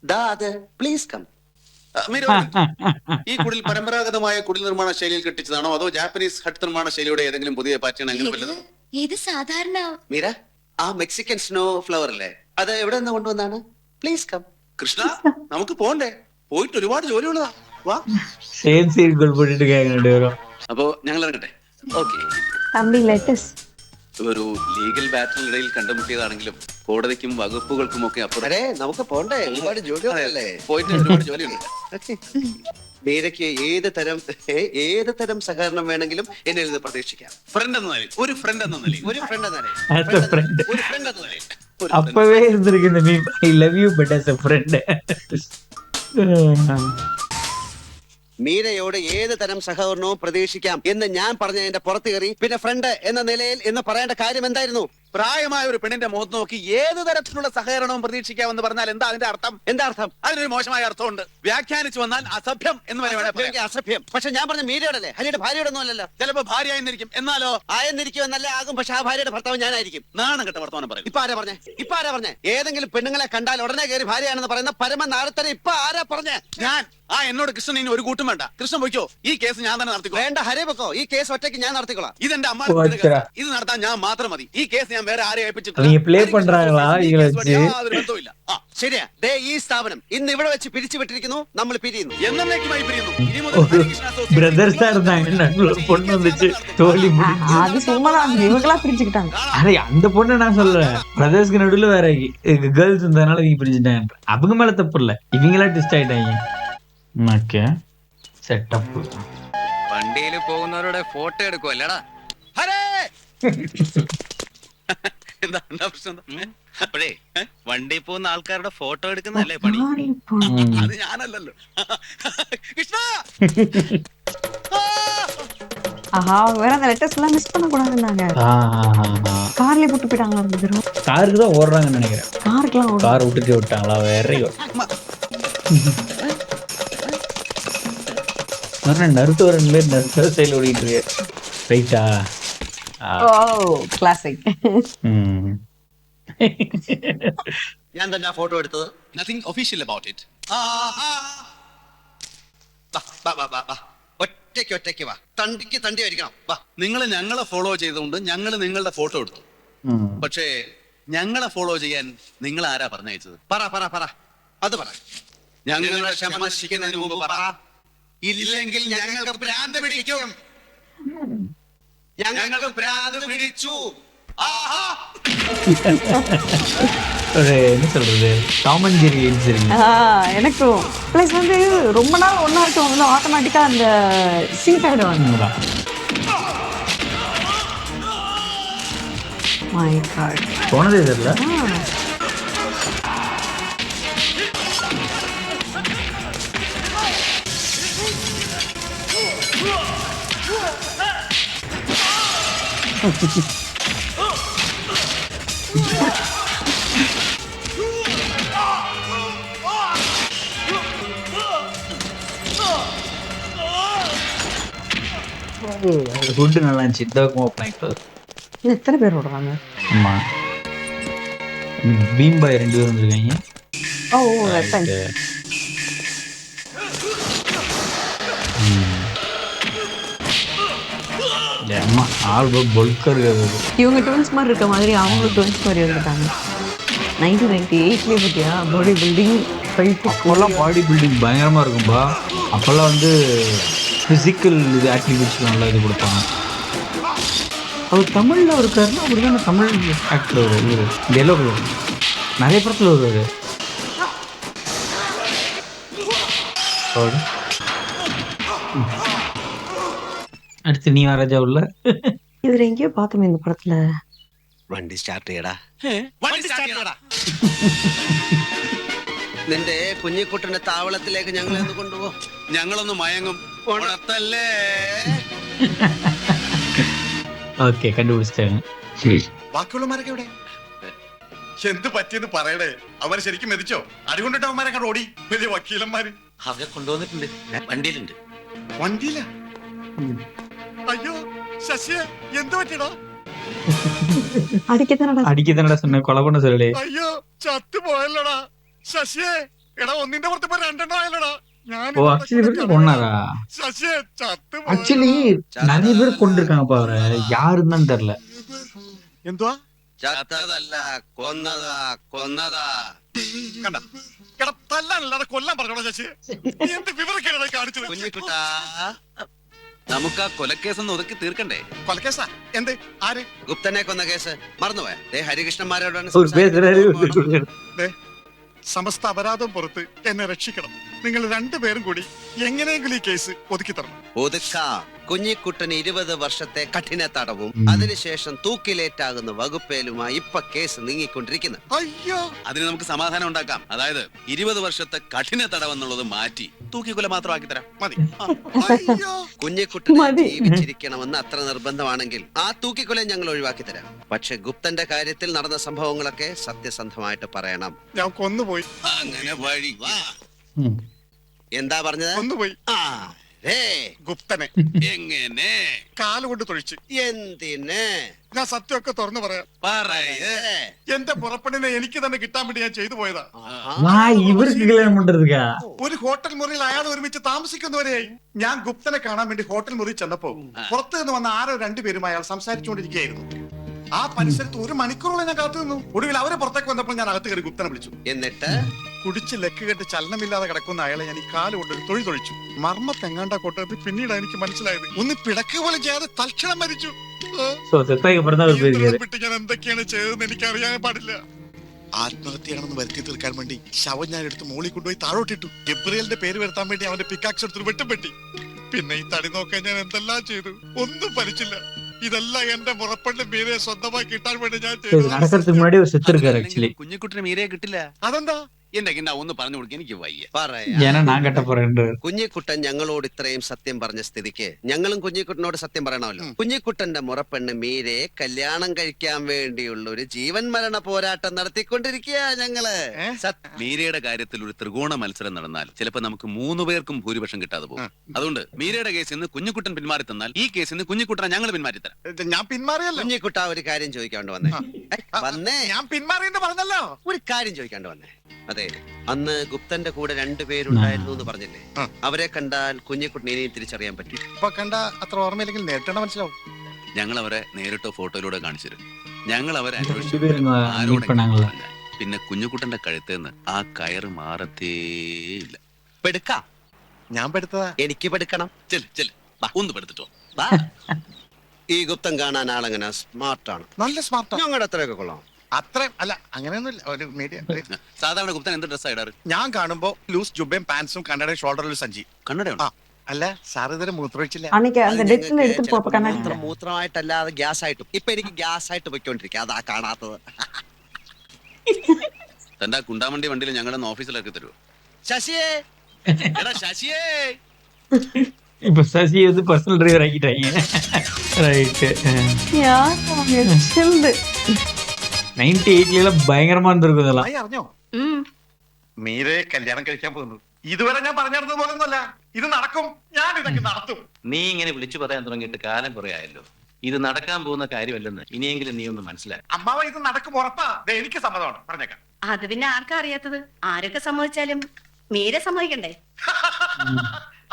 ദാ അത്, പ്ലീസ് കം. മീര, ഈ കുടിൽ പരമ്പരാഗതമായ കുടിൽ നിർമ്മാണ ശൈലിയിൽ കെട്ടിച്ചതാണോ അതോ ജാപ്പനീസ് ഹട്ട് നിർമ്മാണ ശൈലിയുടെ ഏതെങ്കിലും പുതിയ പാറ്റേൺ അങ്ങനെ വല്ലതും? ഇത് സാധാരണ. മീര, ആ മെക്സിക്കൻ സ്നോ ഫ്ലവർ അല്ലേ, അത് എവിടെ നിന്ന് കൊണ്ടുവന്നാണ്? Please come. കൃഷ്ണ, നമുക്ക് പോണ്ടേ? പോയിട്ട് ഒരുപാട് ജോലിയുള്ളതാ. വാ. சேம் சீர்கள் போட்டுட்டு இருக்காங்க ரெண்டு பேரும். അപ്പോ ഞങ്ങൾ ഇറങ്ങട്ടെ. ഓക്കെ. ഒരു ലീഗൽ ബാറ്ററിനിടയിൽ കണ്ടുമുട്ടിയതാണെങ്കിലും കോടതിക്കും വകുപ്പുകൾക്കും ഒക്കെ അപ്പുറം അരെ, നമുക്ക് പോണ്ടേ, ഒരുപാട് ജോലികളല്ലേ. പോയിട്ട് ഒരുപാട് ജോലിയുണ്ട്. മീരയ്ക്ക് ഏത് തരം സഹകരണം വേണമെങ്കിലും എന്നിൽ നിന്ന് പ്രതീക്ഷിക്കാം. ഫ്രണ്ട് എന്ന നിലയിൽ, ഒരു ഫ്രണ്ട് എന്ന നിലയിൽ, ഒരു ഫ്രണ്ട് എന്ന നിലയിൽ, As a friend. ഒരു ഫ്രണ്ട് എന്ന നിലയിൽ, அப்பவே இருந்திருக்கு இந்த meme. I love you but as a friend. മീരയോട് ഏത് തരം സഹകരണവും പ്രതീക്ഷിക്കാം എന്ന് ഞാൻ പറഞ്ഞതിന്റെ പുറത്ത് കയറി പിന്നെ ഫ്രണ്ട് എന്ന നിലയിൽ എന്ന് പറയേണ്ട കാര്യം എന്തായിരുന്നു? പ്രായമായ ഒരു പെണ്ണിന്റെ മുഖത്ത് നോക്കി ഏത് തരത്തിലുള്ള സഹകരണവും പ്രതീക്ഷിക്കാമെന്ന് പറഞ്ഞാൽ എന്താ അതിന്റെ അർത്ഥം? എന്താ അർത്ഥം? അതിനൊരു മോശമായ അർത്ഥമുണ്ട്. വ്യാഖ്യാനിച്ചു വന്നാൽ അസഭ്യം എന്ന് വരെ വേണേ പറയാം. അസഭ്യം. പക്ഷെ ഞാൻ പറഞ്ഞ മീരയോടല്ലേ, ഹരിയുടെ ഭാര്യയുടെ ഒന്നും അല്ലല്ലോ. ചിലപ്പോ ഭാര്യ ആയിരിക്കും, എന്നാലോ ആയെന്നിരിക്കും എന്നല്ലേ ആകും. പക്ഷെ ആ ഭാര്യയുടെ ഭർത്താവ് ഞാനായിരിക്കും. നാണം കെട്ട വർത്തമാനം പറയും. ഇപ്പൊ ആരാ പറഞ്ഞേ? ഏതെങ്കിലും പെണ്ണുങ്ങളെ കണ്ടാൽ ഉടനെ കയറി ഭാര്യയാണെന്ന് പറയുന്ന പരമ നാരത്തര ഇപ്പൊ ആരാ പറഞ്ഞേ? ഞാൻ എന്നോട് കൃഷ്ണൻ ഇനി ഒരു കൂട്ടും വേണ്ട. കൃഷ്ണൻ പോയിക്കോ, ഈ കേസ് ഞാൻ തന്നെ നടത്തിക്കോ. വേണ്ട ഹരി വെക്കോ, ഈ കേസ് ഒറ്റയ്ക്ക് ഞാൻ നടത്തിക്കോളാം. ഇതെന്റെ അമ്മ പോച്ചരാ. ഇത് നടത്താൻ ഞാൻ മാത്രം മതി. ഈ കേസ് ഞാൻ വേറെ ആരെ அவங்க play பண்றாங்களா இவங்களை வச்சு? ബന്ധമില്ല. ശരിയാ. ദേ ഈ സ്ഥാപനം ഇന്ന് ഇവിടെ വെച്ച് പിരിച്ചു വിട്ടിരിക്കുന്നു. നമ്മൾ പിരിയുന്നു. എന്നേക്കുമായി പിരിയുന്നു. ഇനി മുതൽ ஒரு ഹരികൃഷ്ണ association பிரதர்ஸா இருந்தாங்க, நடுவுல ஒரு பொண்ணு வந்துச்சு, தோழி முடிஞ்சு. அது சும்மாதான் இவங்களா பிரிச்சுக்கிட்டாங்க. அதே அந்த பொண்ணு நான் சொல்றேன், பிரதர்ஸ்க்கு நடுவுல வேற கேர்ள்ஸ் இருந்ததுனால இவங்க பிரிஞ்சுட்டாங்க. அவங்க மேல தப்பு இல்ல, இவங்களா டிஸ்ட் ஆயிட்டாங்க. Okay setup. വണ്ടിയിൽ പോകുന്നവരുടെ ഫോട്ടോ എടുക്കുമല്ലടാ. ഹരേ! എന്താ പ്രശ്നം? അപ്പോഴേ വണ്ടി പോകുന്ന ആൾക്കാരുടെ ഫോട്ടോ എടുക്കുന്നതല്ലേ പണി. അത് ഞാനല്ലല്ലോ. കൃഷ്ണ! ஆஹா, வேற அந்த லெட்டர்ஸ் எல்லாம் மிஸ் பண்ண கூடாதுன்னாங்க. கார்லயே போட்டு போயிட்டாங்களா ரெண்டு பேரும்? காருக்கு தான் ஓடுறாங்கன்னு நினைக்கிறேன். காருக்குலாம் ஓடு. கார் விட்டுட்டு விட்டாங்களா? வேற நருட்டு ஒரு பேர் நருட்டு சைடில் ஓடிட்டு இருக்கு. ரைட்டா? ஓ ക്ലാസിക്. ഞാൻ തന്നെ ഫോട്ടോ എടുത്തത്. Nothing official about it. ഒറ്റയ്ക്ക് വാ. തണ്ടി ആയിരിക്കണം. വാ. നിങ്ങൾ ഞങ്ങളെ ഫോളോ ചെയ്തുകൊണ്ട് ഞങ്ങൾ നിങ്ങളുടെ ഫോട്ടോ എടുത്തു. പക്ഷേ ഞങ്ങളെ ഫോളോ ചെയ്യാൻ നിങ്ങൾ ആരാ പറഞ്ഞയച്ചത്? പറ അത് പറ. ഞങ്ങളുടെ ക്ഷമ നശിക്കുന്നതിന് മുമ്പ് പറ. ഇല്ലെങ്കിൽ ഞങ്ങൾക്ക് ഭ്രാന്ത് പിടിക്കും. ഞങ്ങൾക്ക് ഭ്രാന്ത് പിടിച്ചു. என்ன சொல்றது, டாம் அண்ட் ஜெர்ரி இன்சிடென்ட். எனக்கும் பிளஸ் வந்து ரொம்ப நாள் ஒன்னா இருக்கவங்க வந்து ஆட்டோமேட்டிக்கா அந்த சிங்க் ஆயிடுவாங்க. மை காட், போனதே தெரியல. ஃபுட்டு நல்லா இருந்துச்சு. இந்த பக்கம் ஓப்பன் ஆகிட்டு. இது எத்தனை பேர் ஓடுறாங்க? ஆமா, பீம் பாய் 2 பேர் வந்திருக்காங்க. ஓ வெப்பன். அம்மா ஆள் பொல்கர். இவங்க ட்வின்ஸ் மாதிரி இருக்க மாதிரி அவங்களும் ட்வின்ஸ் மாதிரி இருந்துட்டாங்க. 1998 பத்தியா பாடி பில்டிங் ஃபைட். அப்போல்லாம் பாடி பில்டிங் பயங்கரமா இருக்கும்பா. அப்போல்லாம் வந்து ஃபிசிக்கல் இது ஆக்டிவிட்டிஸ் நல்லா இது கொடுப்பாங்க. அவர் தமிழில் இருக்காருன்னா அவர் தான் தமிழ் ஆக்டர். இவர் டெலோ நிறைய படத்தில் வருவார். അടുത്ത് നീ രാജാ ഉള്ള. இவர் எங்கேயோ பார்த்தோமே இந்த படத்துல. വണ്ടി സ്റ്റാർട്ട് ചെയ്യടാ. വണ്ടി സ്റ്റാർട്ട് ചെയ്യടാ. നിന്റെ കുഞ്ഞിക്കുട്ടന്റെ താവളത്തിലേക്ക് ഞങ്ങളെ ഒന്ന് കൊണ്ടുപോകും. ഞങ്ങളൊന്ന് മയങ്ങും. ഉണർത്തല്ലേ? ഓക്കെ, കണ്ടുപിടിച്ചാണ്. ബാക്കിയുള്ളമാരൊക്കെ എവിടെ? എന്ത് പറ്റിയെന്ന് പറയണേ. അവര് ശരിക്കും മെതിച്ചോ? അടികൊണ്ടിട്ട് അവന്മാരൊക്കെ ഓടി. വലിയ വക്കീലന്മാര് അവരെ കൊണ്ടുവന്നിട്ടുണ്ട്, വണ്ടിയിലുണ്ട്. വണ്ടിയില്ല. അയ്യോ ശശിയെ, എന്ത് പറ്റിയടാ? അടിക്കത്തനടാ சொன்ன കൊല பண்ண சொல்லலே. അയ്യോ ചത്തു പോയല്ലോടാ ശശിയെ. എടാ ഒന്നിന്റെ പുറത്ത് ഇപ്പൊ 2 ആയല്ലോടാ. ஓ ஆக்சுவலி இவருக்கு கொன்னாரா? ശശിയെ ചത്തു. ஆக்சுவலி நிறைய பேர் கொண்டிருக்காங்கப்பா அவரை. யாருன்னு தான் தெரியல. എന്തുവാ? ചത്തതല്ല, കൊന്നതാ. കണ്ട എടാ, തല്ലാനല്ലാതെ കൊല്ലാൻ പറഞ്ഞോടാ ശശി. എന്ത് വിവരക്കേടാ കാണിച്ചത്? കുഞ്ഞിക്കുട്ടാ, നമുക്ക് ആ കൊലക്കേസൊന്ന് ഒതുക്കി തീർക്കണ്ടേ? കൊലക്കേസാ? എന്ത്? ആര്? ഗുപ്തനെ കൊന്ന കേസ് മറന്നുപോയ? ഹരികൃഷ്ണന്മാരോടാണ് ஒரு பேசுறாரு. സമസ്ത അപരാധം പുറത്ത് എന്നെ രക്ഷിക്കണം. നിങ്ങൾ 2 പേരും കൂടി എങ്ങനെയെങ്കിലും ഈ കേസ് ഒതുക്കി തരണം. ഒതുക്കാം. കുഞ്ഞിക്കുട്ടന് 20 വർഷത്തെ കഠിന തടവും അതിനുശേഷം തൂക്കിലേറ്റാകുന്ന വകുപ്പേലുമായി ഇപ്പൊ കേസ് നീങ്ങിക്കൊണ്ടിരിക്കുന്നത്. അയ്യോ, അതിന് നമുക്ക് സമാധാനം ഉണ്ടാക്കാം. അതായത് 20 വർഷത്തെ കഠിന തടവെന്നുള്ളത് മാറ്റി തൂക്കിക്കൊല മാത്രമാക്കി തരാം. മതി. കുഞ്ഞിക്കുട്ടനെ ജീവിച്ചിരിക്കണമെന്ന് അത്ര നിർബന്ധമാണെങ്കിൽ ആ തൂക്കിക്കൊല ഞങ്ങൾ ഒഴിവാക്കി തരാം. പക്ഷെ ഗുപ്തന്റെ കാര്യത്തിൽ നടന്ന സംഭവങ്ങളൊക്കെ സത്യസന്ധമായിട്ട് പറയണം. ഞാൻ കൊന്നുപോയി. അങ്ങനെ വഴി വാ. എന്താ പറഞ്ഞത്? കൊന്നുപോയി. ഗുപ്തനെ എങ്ങനെ? കാലുകൊണ്ട് തൊഴിച്ച്. എന്തിന്? ഞാൻ സത്യമൊക്കെ തുറന്നു പറയാം. എന്റെ പുറപ്പെടിനെ എനിക്ക് തന്നെ കിട്ടാൻ വേണ്ടി ഞാൻ ചെയ്തു പോയതാ. இவருக்கு கல்யாணம் பண்றதுக்கா? ഒരു ഹോട്ടൽ മുറിയിൽ അയാൾ ഒരുമിച്ച് താമസിക്കുന്നവരെയായി. ഞാൻ ഗുപ്തനെ കാണാൻ വേണ്ടി ഹോട്ടൽ മുറിയിൽ ചെന്നപ്പോ പുറത്തു നിന്ന് വന്ന ആരോ രണ്ടുപേരും അയാൾ സംസാരിച്ചുകൊണ്ടിരിക്കുകയായിരുന്നു. ആ പരിസരത്ത് 1 മണിക്കൂറോളം ഞാൻ കാത്തു നിന്നു. ഒടുവിൽ അവരെ പുറത്തേക്ക് വന്നപ്പോൾ ഞാൻ അകത്ത് കയറി ഗുപ്തനെ വിളിച്ചു. എന്നിട്ട് കുടിച്ച് ലക്ക് കെട്ട് ചലനമില്ലാതെ കിടക്കുന്ന അയാളെ ഞാൻ ഈ കാല് കൊണ്ട് തൊഴി തൊഴിച്ചു. മർമ്മത്തെങ്ങാണ്ടാ കൊട്ടത് പിന്നീട് എനിക്ക് മനസ്സിലായത്. ഒന്ന് പിടക്ക് പോലും ചെയ്യാതെ തൽക്ഷണം മരിച്ചു. വിട്ട് ഞാൻ എന്തൊക്കെയാണ് ചെയ്തതെന്ന് എനിക്ക് അറിയാൻ പാടില്ല. ആത്മഹത്യയാണെന്ന് വരുത്തി തീർക്കാൻ വേണ്ടി ശവം ഞാൻ എടുത്ത് മോളിൽ കൊണ്ടുപോയി താഴോട്ടിട്ടു. ഗബ്രിയലിന്റെ പേര് വരുത്താൻ വേണ്ടി അവന്റെ പിക്കാക്സ് എടുത്തൊരു വെട്ടുപെട്ടി. പിന്നെ ഈ തടി നോക്കാൻ ഞാൻ എന്തെല്ലാം ചെയ്തു, ഒന്നും ഫലിച്ചില്ല. ഇതെല്ലാം എന്റെ മുറപ്പണ്ട് മീരെ സ്വന്തമായി കിട്ടാൻ വേണ്ടി ഞാൻ ചെയ്തു. കുഞ്ഞിക്കുട്ടിന് മീരയെ കിട്ടില്ല. അതെന്താ? എന്നെ ഒന്ന് പറഞ്ഞു കൊടുക്കുക, എനിക്ക് വയ്യ. കുഞ്ഞിക്കുട്ടൻ ഞങ്ങളോട് ഇത്രയും സത്യം പറഞ്ഞ സ്ഥിതിക്ക് ഞങ്ങളും കുഞ്ഞിക്കുട്ടനോട് സത്യം പറയണമല്ലോ. കുഞ്ഞിക്കുട്ടന്റെ മുറപ്പെണ്ണ് മീരെ കല്യാണം കഴിക്കാൻ വേണ്ടിയുള്ള ഒരു ജീവൻ മരണ പോരാട്ടം നടത്തിക്കൊണ്ടിരിക്കുക ഞങ്ങള്. മീരയുടെ കാര്യത്തിൽ ഒരു ത്രികോണ മത്സരം നടന്നാൽ ചിലപ്പോ നമുക്ക് 3 പേർക്കും ഭൂരിപക്ഷം കിട്ടാതെ പോകും. അതുകൊണ്ട് മീരയുടെ കേസിൽ നിന്ന് കുഞ്ഞിക്കുട്ടൻ പിന്മാറി തന്നാൽ ഈ കേസിൽ നിന്ന് കുഞ്ഞിക്കുട്ടനെ ഞങ്ങൾ പിന്മാറ്റി തരാം. ഞാൻ പിന്മാറിയല്ലോ. കുഞ്ഞിക്കുട്ട ഒരു കാര്യം ചോദിക്കാണ്ട് വന്നേ. വന്നേ, ഞാൻ പിന്മാറിയെന്ന് പറഞ്ഞല്ലോ. ഒരു കാര്യം ചോദിക്കാണ്ട് വന്നേ. അതെ, അന്ന് ഗുപ്തന്റെ കൂടെ 2 പേരുണ്ടായിരുന്നു എന്ന് പറഞ്ഞില്ലേ? അവരെ കണ്ടാൽ കുഞ്ഞിക്കുട്ടനെ ഇനിയും തിരിച്ചറിയാൻ പറ്റും. ഇപ്പൊ കണ്ട അത്ര ഓർമ്മയില്ലെങ്കിൽ നേരിട്ട് മനസ്സിലാവും. ഞങ്ങൾ അവരെ നേരിട്ടോ ഫോട്ടോയിലൂടെ കാണിച്ചു തരും. ഞങ്ങൾ അവരെ പിന്നെ കുഞ്ഞുകുട്ടന്റെ കഴുത്തേന്ന് ആ കയറ് മാറത്തേയില്ല. പെടുക്ക. ഞാൻ പെടുത്തതാ. എനിക്ക് പെടുക്കണം. ഒന്ന് പെടുത്തിട്ടോ. ഈ ഗുപ്തൻ കാണാൻ ആളെങ്ങനെ സ്മാർട്ടാണ്. നല്ല സ്മാർട്ടാണ്. ഞങ്ങളുടെ അത്രയൊക്കെ കൊള്ളാം. അത്രയും അല്ല, അങ്ങനെയൊന്നുമില്ല. ഒരു മീഡിയം. സാധാരണ ഗുപ്തൻ എന്ത് ഡ്രസ്സാ ഇടാറ്? ഞാൻ കാണുമ്പോ ലൂസ് ജുബയും പാൻസും കണ്ണടയും ഷോൾഡറിൽ സഞ്ചി. കണ്ണടയുണ്ടോ? അല്ല, സാർ ഇതുവരെ മൂത്രമൊഴിച്ചില്ല. മൂത്രമായിട്ടല്ലാതെ ഗ്യാസ് ആയിട്ടും. ഇപ്പൊ എനിക്ക് ഗ്യാസ് ആയിട്ട് പൊയ്ക്കൊണ്ടിരിക്കുക. അതാ കാണാത്തത്. തന്റെ കുണ്ടാമണ്ടി വണ്ടിയിൽ ഞങ്ങളുടെ ഓഫീസിലൊക്കെ തരുമോ? ശശിയേ, ശശിയേ. இப்ப சசி வந்து பர்சனல் டிரைவர் ஆக்கிட்டாங்க. ரைட்டு. 98 ഭയങ്കരമാ ഇരുந்திருக்கும் இதெல்லாம். അറിഞ്ഞോ? മീരെ കല്യാണം കഴിക്കാൻ പോകുന്നു. ഇതുവരെ ഞാൻ പറഞ്ഞിരുന്നത് പോലൊന്നുമല്ല. ഇത് നടക്കും. ഞാൻ ഇതൊക്കെ നടത്തും. നീ ഇങ്ങനെ വിളിച്ചു പറയാൻ തുടങ്ങിയിട്ട് കാലം കുറെ ആയല്ലോ. ഇത് നടക്കാൻ പോകുന്ന കാര്യമല്ലെന്ന് ഇനിയെങ്കിലും നീ ഒന്ന് മനസ്സിലാക്കി. അമ്മാവ ഇത് നടക്കും ഉറപ്പാ. എനിക്ക് സമ്മതമാണ്. പറഞ്ഞേക്കാം. അത് പിന്നെ ആർക്കാ അറിയാത്തത്? ആരൊക്കെ സമ്മതിച്ചാലും മീരെ സമ്മതിക്കണ്ടേ?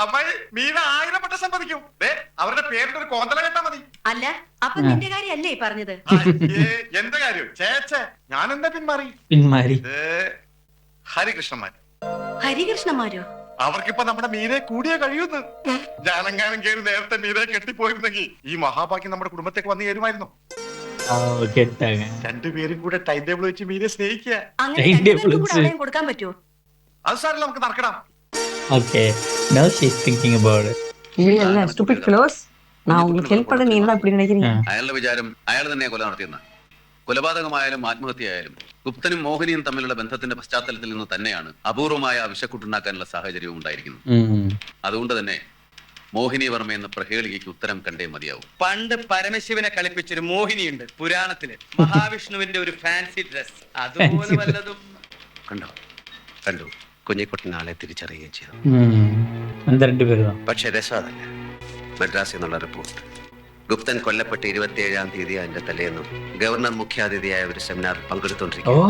അമ്മായി, മീര 1000 വട്ടം സമ്മതിക്കും. അവരുടെ പേരിന്റെ ഒരു കോന്തല കേട്ടാ മതി. അല്ല, അപ്പൊ നിന്റെ കാര്യല്ലേ പറഞ്ഞത്? എന്റെ കാര്യം ചേച്ചേ, ഞാൻ എന്താ പിന്മാറി? ഹരികൃഷ്ണന്മാർ. ഹരികൃഷ്ണന്മാരോ? അവർക്കിപ്പോ നമ്മുടെ മീരെ കൂടിയേ കഴിയുന്നു. ഞാനെങ്ങാനും കയറി നേരത്തെ മീരെ കെട്ടിപ്പോയിരുന്നെങ്കിൽ ഈ മഹാഭാഗ്യം നമ്മുടെ കുടുംബത്തേക്ക് വന്നു ചേരുമായിരുന്നു. 2 പേരും കൂടെ ടൈം ടേബിൾ വെച്ച് മീരെ സ്നേഹിക്കുക. അങ്ങനെ കൊടുക്കാൻ പറ്റുമോ? അത് സാറില്ല, നമുക്ക് നടക്കണം. Okay, now she's thinking about it. Stupid fellows. நான் உங்களுக்கு ஹெல்ப் பண்ண நீங்க அப்படி நினைக்கிறீங்க? അയാളുടെ വിചാരം അയാൾ തന്നെ കൊല നടത്തിയെന്ന. കൊലപാതകമായാലും ആത്മഹത്യയായാലും ഗുപ്തനും മോഹിനിയും തമ്മിലുള്ള ബന്ധത്തിന്റെ പശ്ചാത്തലത്തിൽ നിന്ന് തന്നെയാണ് അപൂർവമായ വിഷക്കുട്ടുണ്ടാക്കാനുള്ള സാഹചര്യവും ഉണ്ടായിരിക്കുന്നത്. അതുകൊണ്ട് തന്നെ മോഹിനി വർമ്മ എന്ന പ്രഹേളികയ്ക്ക് ഉത്തരം കണ്ടേ മതിയാവും. പണ്ട് പരമശിവനെ കളിപ്പിച്ചൊരു മോഹിനിയുണ്ട് പുരാണത്തില്. മഹാവിഷ്ണുവിന്റെ ഒരു ഫാൻസി ഡ്രസ്. അതുപോലെ വല്ലതും കണ്ടോ? കണ്ടു. കുഞ്ഞിക്കുട്ടൻ ആളെ തിരിച്ചറിയുകയും ചെയ്തു. പക്ഷെ രസം അതല്ല. മദ്രാസിൽ നിന്നുള്ള റിപ്പോർട്ട്, ഗുപ്തൻ കൊല്ലപ്പെട്ട് 27-ാം തീയതി അതിന്റെ തലേന്നും ഗവർണർ മുഖ്യാതിഥിയായ ഒരു സെമിനാർ പങ്കെടുത്തോണ്ടിരിക്കുന്നു.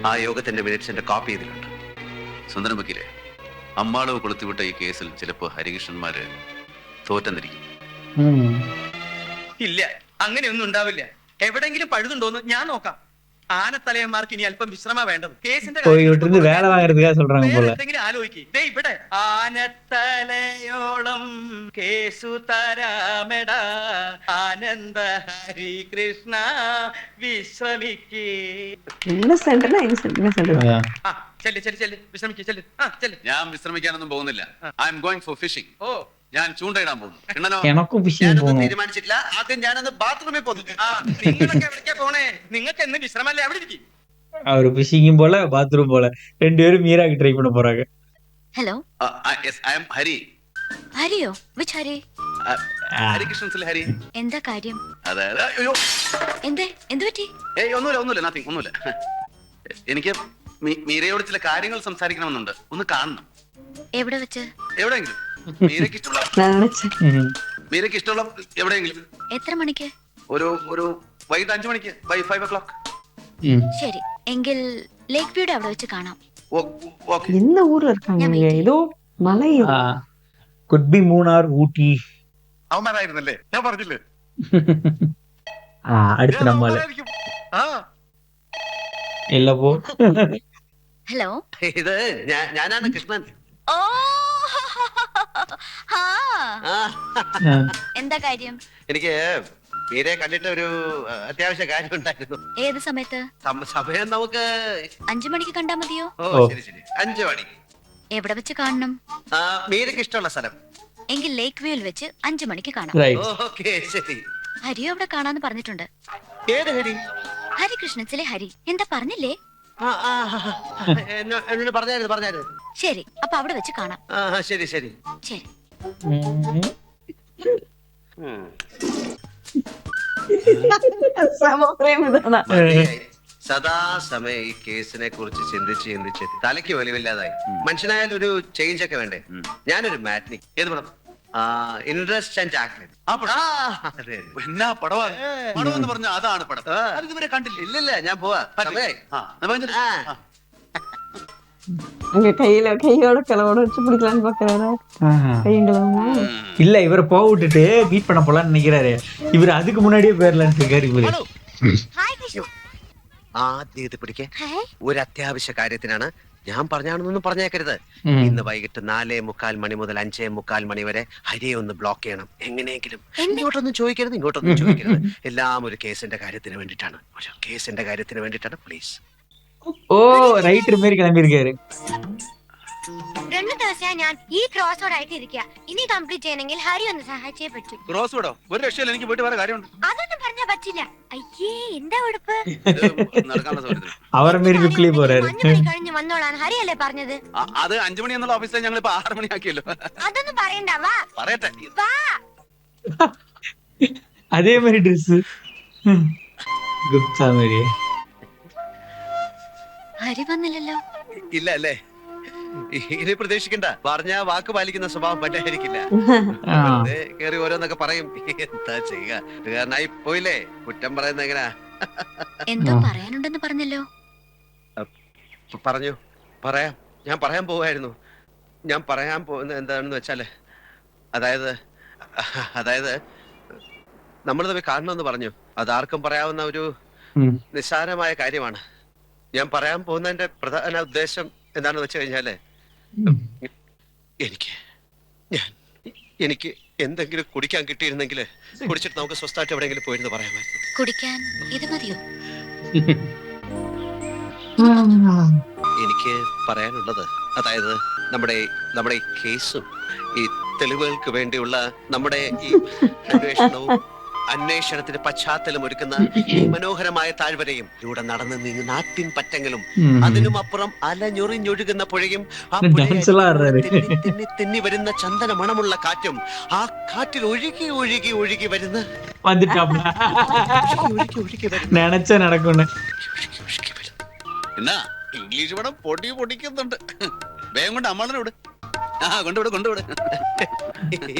ആ യോഗത്തിന്റെ മിനിറ്റ്സിന്റെ കോപ്പി ഇതിലുണ്ട്. സുന്ദരം വക്കീലെ, അമ്മാളവ് കൊളുത്തിവിട്ട ഈ കേസിൽ ചിലപ്പോ ഹരികൃഷ്ണന്മാര് തോറ്റെന്നിരിക്കും. ഇല്ല, അങ്ങനെയൊന്നും ഉണ്ടാവില്ല. എവിടെങ്കിലും പഴുതുണ്ടോന്ന് ഞാൻ നോക്കാം. ആനത്തലയന്മാർക്ക് ഇനി അല്പം വിശ്രമ വേണ്ടത്. കേസിന്റെ போய்கிட்டு இருந்து வேலை வாங்குறதுக்காக சொல்றாங்க போல. എന്തെങ്കിലും ആലോചിക്ക്. ദേ ഇവിടെ ആനത്തലയോളം കേസു തരാമെട ആനന്ദ ഹരി കൃഷ്ണ വിശ്രമിക്കേ. innocent அதான். ചെല്ല് ചെല്ല് ചെല്ല് വിശ്രമിക്കേ ചെല്ല്. ചെല്ല്. ഞാൻ വിശ്രമിക്കാനൊന്നും പോകുന്നില്ല. I am going for fishing. ഓ ഞാൻ ചൂണ്ടയിടാൻ പോകുന്നു. കിണ്ണനോ? எனக்கும் fishing ഞാനൊന്നും போகணும். തീരുമാനിച്ചിട്ടില്ല. ആദ്യം ഞാനൊന്ന് ബാത്റൂമിൽ പോകുന്നു. നിങ്ങളൊക്കെ എവിടേക്കാ പോണേ? നിങ്ങൾക്ക് എന്ന് വിശ്രമല്ലേ? അവിടെ ഇരിക്കും. அவரு ஃபிஷிங்கும் போல பாத்ரூம் போல 2 பேரும் மீராக்கு ட்ரை பண்ண போறாங்க. Hello, yes I am Hari. ഹരിയോ? വിച്ച് ഹരി? ഹരികൃഷ്ണൻസിലെ ഹരി. എന്താ കാര്യം? അതായത് അയ്യോ എന്ത് പറ്റി? ഒന്നുമില്ല നത്തിങ് ഒന്നുമില്ല. എനിക്ക് മീരയോട് ചില കാര്യങ്ങൾ സംസാരിക്കണമെന്നുണ്ട്. ഒന്ന് കാണണം. എവിടെ വെച്ച്? എവിടെയെങ്കിലും. മീരയ്ക്ക് ഇഷ്ടമുള്ള എവിടെയെങ്കിലും. എത്ര മണിക്ക്? ഒരു വൈകിട്ട് 5 മണിക്ക്. By 5 o'clock. ശരി, എങ്കിൽ ലേക്ക് വ്യൂടെ അവിടെ വെച്ച് കാണാം. ഓക്കെ. என்ன ஊர்ல இருக்காங்க இங்க? ஏதோ மலையோ. could be மூணார், ஊட்டி. അവന്മാരായിരുന്നല്ലേ? ഞാൻ പറഞ്ഞില്ലേ? அடுத்து நம்மால ആ இல்ல போ. ഹലോ. ഇത് ഞാനാണ് കൃഷ്ണൻ. ഓ ഹാ, ആ, എന്താ കാര്യം? എനിക്ക് മീരയെ കണ്ടിട്ട് ഒരു അത്യാവശ്യ കാര്യം ഉണ്ടായിരുന്നു. ഏത് സമയത്ത്? സമയം നമുക്ക് 5 മണിക്ക് കണ്ടാ മതിയോ? ഓ ശരി 5 മണി. എവിടെ വെച്ച് കാണണം? മീരയ്ക്ക് ഇഷ്ടമുള്ള സ്ഥലം. എങ്കിൽ ലേക്ക് വ്യൂവിൽ വെച്ച് 5 മണിക്ക് കാണാം. ரைட். ഓക്കെ ശരി. ഹരിയോ അവിടെ കാണാന്ന് പറഞ്ഞിട്ടുണ്ട്. ഏത് ഹരി? ഹരികൃഷ്ണൻസിലെ ഹരി. എന്താ പറഞ്ഞില്ലേ? എന്നോട് പറഞ്ഞായിരുന്നു. ശരി, അപ്പൊ അവിടെ വെച്ച് കാണാം. ശരി ശരി. ശരി. സദാസമയം ഈ കേസിനെ കുറിച്ച് ചിന്തിച്ച് തലയ്ക്ക് വെളിവില്ലാതായി. മനുഷ്യനായാലും ഒരു ചേഞ്ച് ഒക്കെ വേണ്ടേ? ഞാനൊരു മാറ്റ്നി. ഏത് പടം? Interest and chocolate. എന്നാ പടവാ? പടം എന്ന് പറഞ്ഞ അതാണ് പടം. അത് ഇതുവരെ കണ്ടില്ല. ഇല്ലില്ല, ഞാൻ പോവാ. സമയായി. அங்க கையோட கிளவோட வச்சு பிடிக்கலான்னு பாக்குறாரு. கையங்களா இல்ல இவரை போக விட்டுட்டு பீட் பண்ண போலான்னு நினைக்கிறாரு. இவர் அதுக்கு முன்னாடியே போயிடலான்னு இருக்காரு இவரு. ഹായ് കൃഷ്ണ. ആദ്യം ഇത് പിടിക്കേ. ഒരു അത്യാവശ്യ കാര്യത്തിനാണ്. ഞാൻ പറഞ്ഞാണെന്നൊന്നും പറഞ്ഞേക്കരുത്. ഇന്ന് വൈകിട്ട് 4:45 മണി മുതൽ 5:45 മണി വരെ ഹരിയെ ഒന്ന് ബ്ലോക്ക് ചെയ്യണം. എങ്ങനെയെങ്കിലും. ഇങ്ങോട്ടൊന്നും ചോദിക്കരുത്. എല്ലാം ഒരു കേസിന്റെ കാര്യത്തിന് വേണ്ടിയിട്ടാണ്. പ്ലീസ്. ഓ റൈറ്റർ മാതിരി കിளம்பியிருக்காரு. 2 ദിവസമായി ഞാൻ ഈ ക്രോസ് റോഡ് ആയിട്ട് ഇരിക്കുക. ഇനി കംപ്ലീറ്റ് ചെയ്യണമെങ്കിൽ ഹരി ഒന്ന് സഹായിച്ചേ പറ്റൂ. ക്രോസ് വിടോ? ഒരു രക്ഷയില്ല. എനിക്ക് പോയിട്ട് വേറെ കാര്യമുണ്ട്. അതൊന്നും പറഞ്ഞാ പറ്റില്ല. അയ്യേ, എന്താ ഉടുപ്പ്? നടക്കാനുള്ള സൗകര്യത്തിന്. അവരെ മാതിരി ലുക്കിലേ പോരാரு. 5 മണി കഴിഞ്ഞ് വന്നോളാൻ ഹരിയല്ലേ പറഞ്ഞത്? അത് 5 മണി എന്നുള്ള ഓഫീസിലെ ഞങ്ങൾ ഇപ്പൊ 6 മണി ആക്കിയല്ലോ. അതൊന്നും പറയണ്ട. വാ പറയട്ടെ. വാ. அதே மாதிரி ட்ரெஸ் ഗുപ്ത മാതിരി. ഹരി വന്നില്ലല്ലോ. ഇല്ല അല്ലേ? ഇനി പ്രതീക്ഷിക്കണ്ട. പറഞ്ഞ വാക്ക് പാലിക്കുന്ന സ്വഭാവം പറ്റായിരിക്കില്ല. കേറി ഓരോന്നൊക്കെ പറയും. എന്താ ചെയ്യുക? കാരണമായി പോയില്ലേ. കുറ്റം പറയുന്ന എങ്ങനാ? എന്തോ പറയാനുണ്ടെന്ന് പറഞ്ഞല്ലോ. പറയാം. ഞാൻ പറയാൻ പോവായിരുന്നു. ഞാൻ പറയാൻ പോകുന്നത് എന്താണെന്ന് വെച്ചാല് അതായത് നമ്മൾ തമ്മിൽ കാണണമെന്ന് പറഞ്ഞു. അതാർക്കും പറയാവുന്ന ഒരു നിസ്സാരമായ കാര്യമാണ്. ഞാൻ പറയാൻ പോകുന്നതിന്റെ പ്രധാന ഉദ്ദേശം എന്താണെന്ന് വെച്ച് കഴിഞ്ഞാല് എനിക്ക് എന്തെങ്കിലും കുടിക്കാൻ കിട്ടിയിരുന്നെങ്കിൽ കുടിച്ചിട്ട് നമുക്ക് സ്വസ്ഥമായിട്ട് എവിടെയെങ്കിലും പോയിരുന്നു പറയാമായിരുന്നു. കുടിക്കാൻ ഇത് മതിയോ? എനിക്ക് പറയാനുള്ളത് അതായത് നമ്മുടെ ഈ കേസും ഈ തെളിവുകൾക്ക് വേണ്ടിയുള്ള നമ്മുടെ ഈ അന്വേഷണത്തിന് പശ്ചാത്തലം ഒരുക്കുന്ന ഈ മനോഹരമായ താഴ്വരയും ഇവിടെ നടന്നു നീങ്ങുന്ന നാട്ടിൻ പറ്റങ്ങളും അതിനും അപ്പുറം അലഞ്ഞൊറിഞ്ഞൊഴുകുന്ന പുഴയും തെന്നി വരുന്ന ചന്ദന മണമുള്ള കാറ്റും ആ കാറ്റിൽ ഒഴുകി വരുന്ന എന്നാ ഇംഗ്ലീഷ് പടം പൊടിക്കുന്നുണ്ട്. വേഗം കൊണ്ട് അമ്മളോട് കൊണ്ടുവിട്.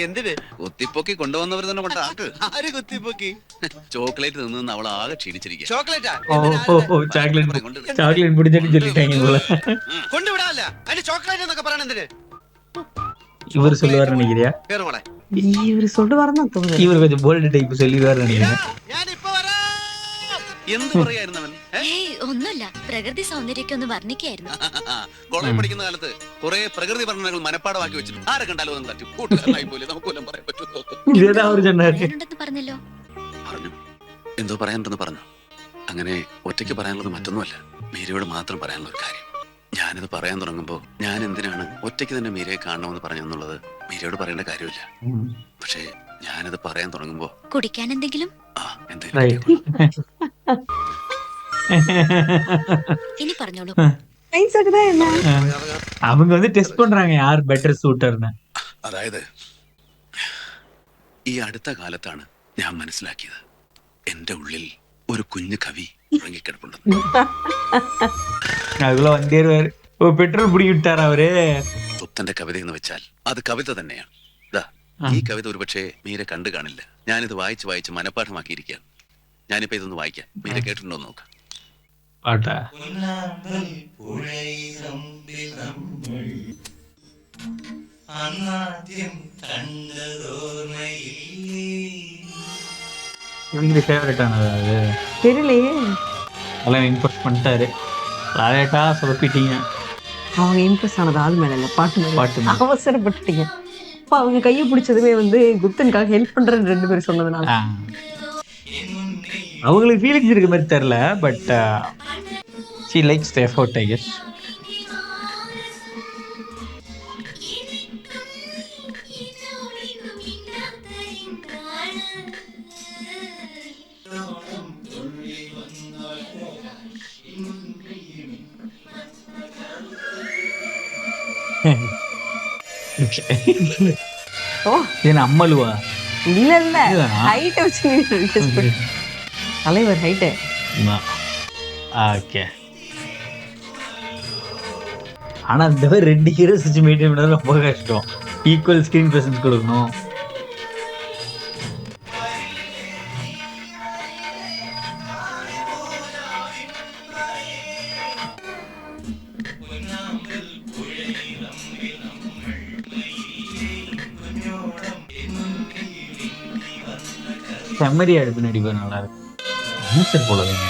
എന്തിന്? കുത്തിപ്പൊക്കി കൊണ്ടുവന്നവർ തന്നെ കൊണ്ടാക്ക്. ആര് കുത്തിപ്പൊക്കി? ചോക്ലേറ്റ് നിന്ന് അവൾ ആകെ ക്ഷീണിച്ചിരിക്കുക. ചോക്ലേറ്റ് പിടിച്ചിട്ട് ചൊല്ലിട്ടാங்க போல. കൊണ്ടുവിടാല്ല. അതിന് ചോക്ലേറ്റ് എന്നൊക്കെ പറയണ എന്തിന്? இவர் சொல்லுவாரு நினைக்கிறியா? കേറുമോളെ. இவரு சொல்லுவாருன்னு தோணுது. இவர் கொஞ்சம் போல்டு டைப் சொல்லிடுவாரு நினைக்கிறேன். ഞാൻ ഇപ്പൊ വരാം. എന്ത് പറയായിരുന്നു അവൻ? ഏയ് ഒന്നുമില്ല, പ്രകൃതി സൗന്ദര്യമൊക്കെ ഒന്ന് വർണ്ണിക്കായിരുന്നു. കോളേജ് പഠിക്കുന്ന കാലത്ത് കുറെ പ്രകൃതി വർണ്ണനകൾ മനപ്പാടമാക്കി വെച്ചിട്ടുണ്ട്. ആരെ കണ്ടാലും ഒന്നും തട്ടി കൂട്ടുകാരനായി പോലെ നമുക്ക് കൊല്ലം പറയാൻ പറ്റുമോ? പറയാനുണ്ടെന്ന് പറഞ്ഞല്ലോ. പറഞ്ഞു, എന്തോ പറയാനുണ്ടെന്ന് പറഞ്ഞു. അങ്ങനെ ഒറ്റയ്ക്ക് പറയാനുള്ളത് മറ്റൊന്നുമല്ല, മീരയോട് മാത്രം പറയാനുള്ള ഒരു കാര്യം. ഞാനിത് പറയാൻ തുടങ്ങുമ്പോൾ ഞാൻ എന്തിനാണ് ഒറ്റയ്ക്ക് തന്നെ മീരയെ കാണണമെന്ന് പറഞ്ഞെന്നുള്ളത് മീരയോട് പറയേണ്ട കാര്യമില്ല. പക്ഷേ ഞാനിത് പറയാൻ തുടങ്ങുമ്പോ കുടിക്കാൻ എന്തെങ്കിലും എന്തെങ്കിലും ഇനി പറഞ്ഞോളൂ. அவங்க வந்து டெஸ்ட் பண்றாங்க யார் பெட்டர் சூட்டர்னு. അതായത് ഈ അടുത്ത കാലത്താണ് ഞാൻ മനസ്സിലാക്കിയത് എന്റെ ഉള്ളിൽ ഒരു കുഞ്ഞു കവി ഉറങ്ങിക്കിടപ്പുണ്ടെന്ന്. அதுல வந்தேருவாரு. ஓ பெட்ரோல் பிடி விட்டாரா அவரு. പുത്തന്റെ കവിത എന്ന് വെച്ചാൽ അത് കവിത തന്നെയാണ്. ഈ കവിത ഒരുപക്ഷെ മീര കണ്ടു കാണില്ല. ഞാനിത് വായിച്ച് വായിച്ച് മനപ്പാഠമാക്കിയിരിക്കുകയാണ്. ഞാനിപ്പോ ഇതൊന്ന് വായിക്കാം, മീര കേട്ടിട്ടുണ്ടോ നോക്കാം. പാട്ടാ இவங்களுக்கு ஃபேவரட் ஆனது அது தெரியலையே. அதெல்லாம் இம்ப்ரெஸ் பண்ணிட்டாரு. லாலேட்டா சொதப்பிட்டீங்க. அவங்க இம்ப்ரெஸ் ஆனது ஆள் மேல இல்ல, பாட்டு மேல. பாட்டு மேல. அவசரப்பட்டுட்டீங்க. அப்ப அவங்க கையை பிடிச்சதுமே வந்து குப்தனுக்காக ஹெல்ப் பண்றேன்னு 2 பேரும் சொன்னதுனால. அவங்களுக்கு ஃபீலிங்ஸ் இருக்க மாதிரி தெரியல, but she likes the effort, I guess. ஓ இது அம்மலுவா இல்ல இல்ல, இதுதானா? ஹைட் வச்சு adjust பண்ணு. தலைவர் ஹைட். ஓகே. ஆனா இந்த மாதிரி 2 ஹீரோஸ் வச்சு மெயின்டைன் பண்ணது ரொம்ப கஷ்டம். ஈக்குவல் ஸ்கிரீன் பிரசன்ஸ் கொடுக்கணும். செம்மறியா எடுப்பு நடிப்பு நல்லா இருக்கு. ஆன்சர் போடுவீங்க.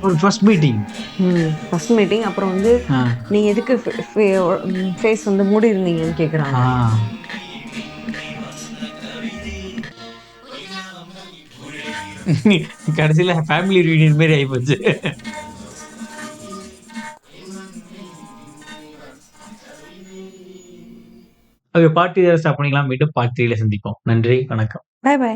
ஒரு ஃபர்ஸ்ட் மீட்டிங். First meeting. அப்புறம் வந்து நீங்க எதுக்கு ஃபேஸ் வந்து மூடி இருந்தீங்கன்னு கேக்குறாங்க. கடைசியில ஃபேமிலி ரியூனியன் மாதிரி ஆயிப்போச்சு. ஓகே, பார்ட் 2 ஸ்டாப் பண்ணிக்கலாம். மீண்டும் பார்ட் 3ல சந்திப்போம். நன்றி, வணக்கம். Bye by.